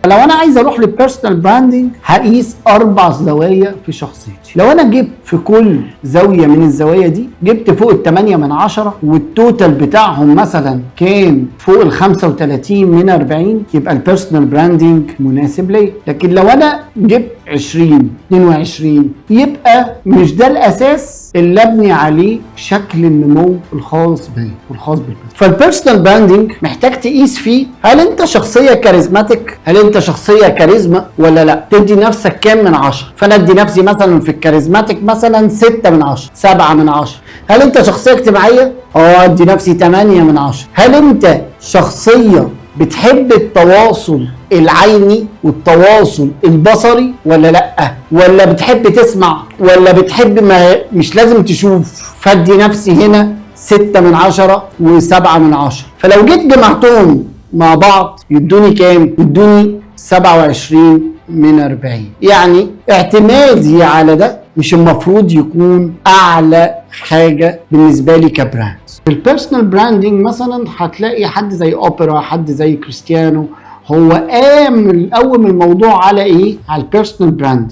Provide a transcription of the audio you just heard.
لو انا عايز اروح للبيرسونال براندنج هقيس 4 زوايا في شخصيتي. لو انا جبت في كل زاويه من الزوايا دي جبت فوق ال8 من 10 والتوتال بتاعهم مثلا كان فوق ال35 من 40 يبقى البيرسونال براندنج مناسب ليا. لكن لو انا جبت 20 22 يبقى مش ده الاساس اللي ابني عليه شكل النمو الخاص بيا والخاص بالبيرسونال. فالبيرسونال براندنج محتاج تقيس فيه هل انت شخصيه كاريزماتيك، هل انت شخصيه كاريزما ولا لا، تدي نفسك كام من 10. فانا ادي نفسي مثلا في الكاريزماتيك مثلا 6 من 10 7 من 10. هل انت شخصيه اجتماعيه؟ ادي نفسي 8 من 10. هل انت شخصيه بتحب التواصل العيني والتواصل البصري ولا لا، ولا بتحب تسمع، ولا بتحب ما مش لازم تشوف؟ فادي نفسي هنا 6 من 10 و7 من 10. فلو جيت جمعتهم مع بعض يدوني كام؟ يدوني 27 من 40. يعني اعتمادي على ده مش المفروض يكون اعلى حاجه بالنسبه لي كبراند. في البيرسونال براندنج مثلا هتلاقي حد زي اوبرا، حد زي كريستيانو، هو قام الاول من الموضوع على ايه؟ على البيرسونال براندنج.